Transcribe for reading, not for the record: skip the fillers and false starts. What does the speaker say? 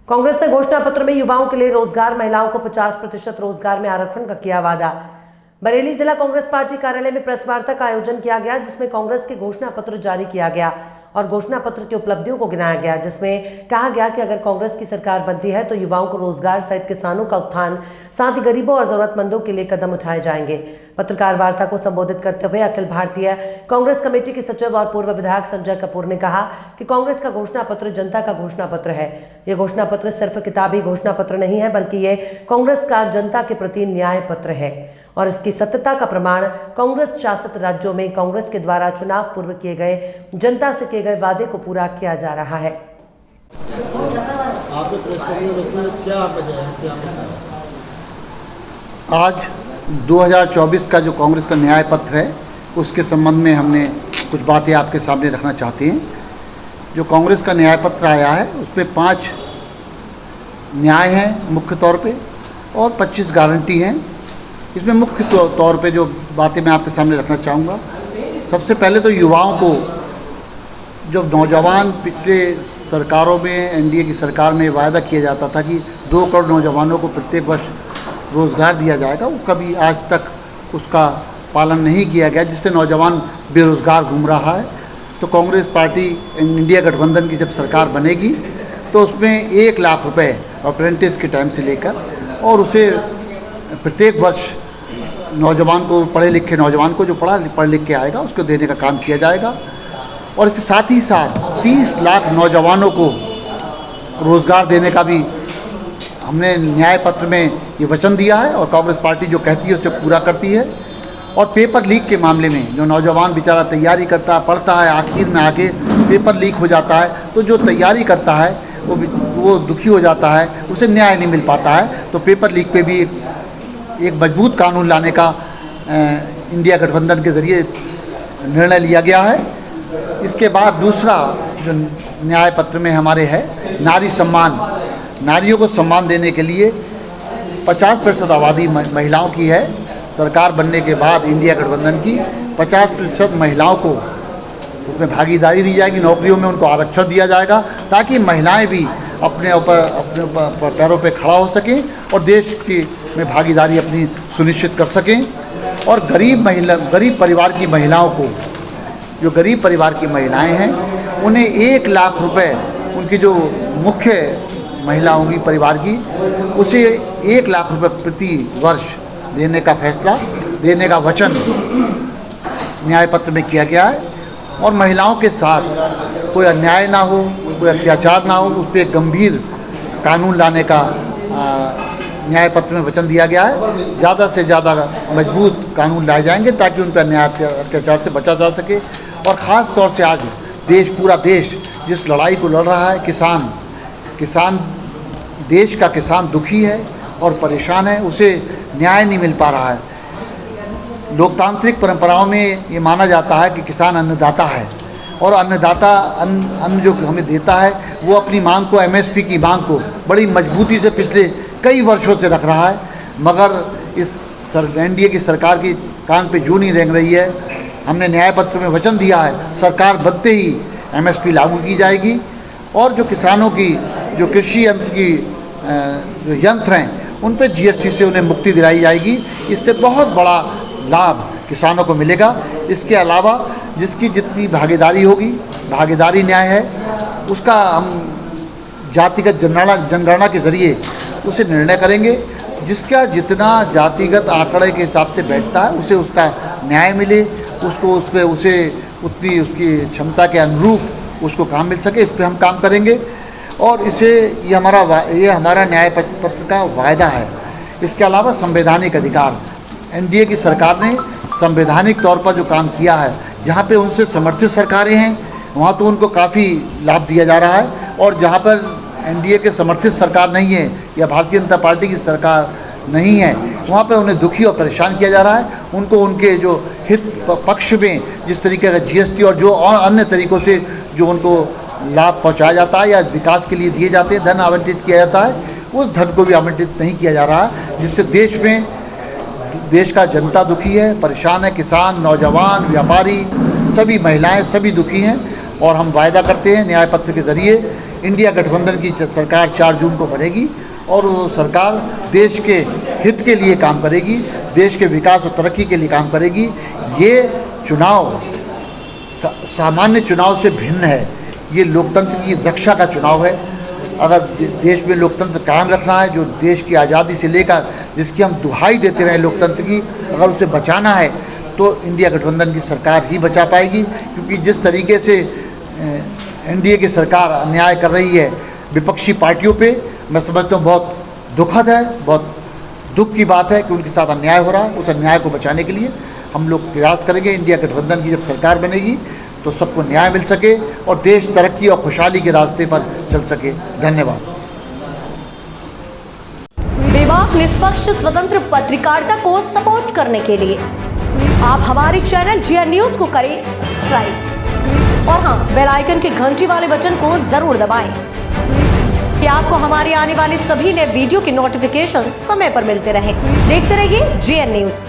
कांग्रेस ने घोषणा पत्र में युवाओं के लिए रोजगार, महिलाओं को 50% रोजगार में आरक्षण का किया वादा। बरेली जिला कांग्रेस पार्टी कार्यालय में प्रेस वार्ता का आयोजन किया गया, जिसमें कांग्रेस के घोषणा पत्र जारी किया गया और घोषणा पत्र की उपलब्धियों को गिनाया गया, जिसमें कहा गया कि अगर कांग्रेस की सरकार बनती है तो युवाओं को रोजगार सहित किसानों का उत्थान, साथ ही गरीबों और जरूरतमंदों के लिए कदम उठाए जाएंगे। पत्रकार वार्ता को संबोधित करते हुए अखिल भारतीय कांग्रेस कमेटी के सचिव और पूर्व विधायक संजय कपूर ने कहा कि कांग्रेस का घोषणा पत्र जनता का घोषणा पत्र है। ये घोषणा पत्र सिर्फ किताबी घोषणा पत्र नहीं है, बल्कि ये कांग्रेस का जनता के प्रति न्याय पत्र है और इसकी सत्यता का प्रमाण कांग्रेस शासित राज्यों में कांग्रेस के द्वारा चुनाव पूर्व किए गए जनता से किए गए वादे को पूरा किया जा रहा है। आज 2024 का जो कांग्रेस का न्याय पत्र है, उसके संबंध में हमने कुछ बातें आपके सामने रखना चाहते हैं। जो कांग्रेस का न्याय पत्र आया है, उस पर 5 न्याय हैं मुख्य तौर पे और 25 गारंटी हैं। इसमें मुख्य तौर पे जो बातें मैं आपके सामने रखना चाहूँगा, सबसे पहले तो युवाओं को, जो नौजवान पिछले सरकारों में, एनडीए की सरकार में वायदा किया जाता था कि 2 करोड़ नौजवानों को प्रत्येक वर्ष रोज़गार दिया जाएगा, वो कभी आज तक उसका पालन नहीं किया गया, जिससे नौजवान बेरोज़गार घूम रहा है। तो कांग्रेस पार्टी इंडिया गठबंधन की जब सरकार बनेगी तो उसमें 1 लाख रुपए अप्रेंटिस के टाइम से लेकर और उसे प्रत्येक वर्ष नौजवान को, पढ़े लिखे नौजवान को जो पढ़ लिख के आएगा उसको देने का काम किया जाएगा। और इसके साथ ही साथ 30 लाख नौजवानों को रोज़गार देने का भी हमने न्याय पत्र में ये वचन दिया है और कांग्रेस पार्टी जो कहती है उसे पूरा करती है। और पेपर लीक के मामले में जो नौजवान बेचारा तैयारी करता है, पढ़ता है, आखिर में आके पेपर लीक हो जाता है, तो जो तैयारी करता है वो दुखी हो जाता है, उसे न्याय नहीं मिल पाता है। तो पेपर लीक पे भी एक मजबूत कानून लाने का इंडिया गठबंधन के ज़रिए निर्णय लिया गया है। इसके बाद दूसरा जो न्याय पत्र में हमारे है, नारी सम्मान। नारियों को सम्मान देने के लिए 50% आबादी महिलाओं की है। सरकार बनने के बाद इंडिया गठबंधन की 50% महिलाओं को उसमें भागीदारी दी जाएगी, नौकरियों में उनको आरक्षण दिया जाएगा, ताकि महिलाएं भी अपने पैरों पे खड़ा हो सकें और देश की में भागीदारी अपनी सुनिश्चित कर सकें। और गरीब परिवार की महिलाओं को, जो गरीब परिवार की महिलाएं हैं, उन्हें 1 लाख रुपए, उनकी जो मुख्य महिला होंगी परिवार की, उसे 1 लाख रुपए प्रति वर्ष देने का फैसला, देने का वचन न्याय पत्र में किया गया है। और महिलाओं के साथ कोई अन्याय ना हो, कोई अत्याचार ना हो, उस पर गंभीर कानून लाने का न्याय पत्र में वचन दिया गया है। ज़्यादा से ज़्यादा मजबूत कानून लाए जाएंगे ताकि उन पर अन्याय अत्याचार से बचा जा सके। और ख़ास तौर से आज पूरा देश जिस लड़ाई को लड़ रहा है, किसान देश का किसान दुखी है और परेशान है, उसे न्याय नहीं मिल पा रहा है। लोकतांत्रिक परंपराओं में ये माना जाता है कि किसान अन्नदाता है और अन्नदाता अन्न जो हमें देता है वो अपनी मांग को, एमएसपी की मांग को बड़ी मजबूती से पिछले कई वर्षों से रख रहा है, मगर इस एनडीए की सरकार की कान पे जूं नहीं रेंग रही है। हमने न्याय पत्र में वचन दिया है, सरकार बनते ही एमएसपी लागू की जाएगी और जो किसानों की, जो कृषि यंत्र की जो यंत्र हैं, उन पर जीएसटी से उन्हें मुक्ति दिलाई जाएगी। इससे बहुत बड़ा लाभ किसानों को मिलेगा। इसके अलावा जिसकी जितनी भागीदारी होगी, भागीदारी न्याय है, उसका हम जातिगत जनगणना के ज़रिए उसे निर्णय करेंगे। जिसका जितना जातिगत आंकड़े के हिसाब से बैठता है उसे उसका न्याय मिले, उसको उस पर उसे उतनी उसकी क्षमता के अनुरूप उसको काम मिल सके, इस पर हम काम करेंगे। और ये हमारा न्याय पत्र का वायदा है। इसके अलावा संवैधानिक अधिकार, एनडीए की सरकार ने संवैधानिक तौर पर जो काम किया है, जहाँ पे उनसे समर्थित सरकारें हैं वहाँ तो उनको काफ़ी लाभ दिया जा रहा है, और जहाँ पर एनडीए के समर्थित सरकार नहीं है या भारतीय जनता पार्टी की सरकार नहीं है, वहाँ पर उन्हें दुखी और परेशान किया जा रहा है। उनको उनके जो हित पक्ष में जिस तरीके का जीएसटी और जो और अन्य तरीक़ों से जो उनको लाभ पहुँचाया जाता है या विकास के लिए दिए जाते हैं, धन आवंटित किया जाता है, उस धन को भी आवंटित नहीं किया जा रहा है, जिससे देश का जनता दुखी है, परेशान है। किसान, नौजवान, व्यापारी, सभी महिलाएं, सभी दुखी हैं। और हम वायदा करते हैं न्याय पत्र के ज़रिए इंडिया गठबंधन की सरकार 4 जून को बनेगी और वो सरकार देश के हित के लिए काम करेगी, देश के विकास और तरक्की के लिए काम करेगी। ये चुनाव सामान्य चुनाव से भिन्न है, ये लोकतंत्र की रक्षा का चुनाव है। अगर देश में लोकतंत्र कायम रखना है, जो देश की आज़ादी से लेकर जिसकी हम दुहाई देते रहे लोकतंत्र की, अगर उसे बचाना है तो इंडिया गठबंधन की सरकार ही बचा पाएगी। क्योंकि जिस तरीके से एनडीए की सरकार अन्याय कर रही है विपक्षी पार्टियों पे, मैं समझता हूँ बहुत दुखद है, बहुत दुख की बात है कि उनके साथ अन्याय हो रहा है। उस अन्याय को बचाने के लिए हम लोग प्रयास करेंगे। इंडिया गठबंधन की जब सरकार बनेगी तो सबको न्याय मिल सके और देश तरक्की और खुशहाली के रास्ते पर चल सके। धन्यवाद। बेबाक, निष्पक्ष, स्वतंत्र पत्रकारिता को सपोर्ट करने के लिए आप हमारे चैनल जीएन न्यूज को करें सब्सक्राइब और हाँ, बेल आइकन के घंटी वाले बटन को जरूर दबाएं कि आपको हमारे आने वाले सभी नए वीडियो की नोटिफिकेशन समय पर मिलते रहे। देखते रहिए जीएन न्यूज।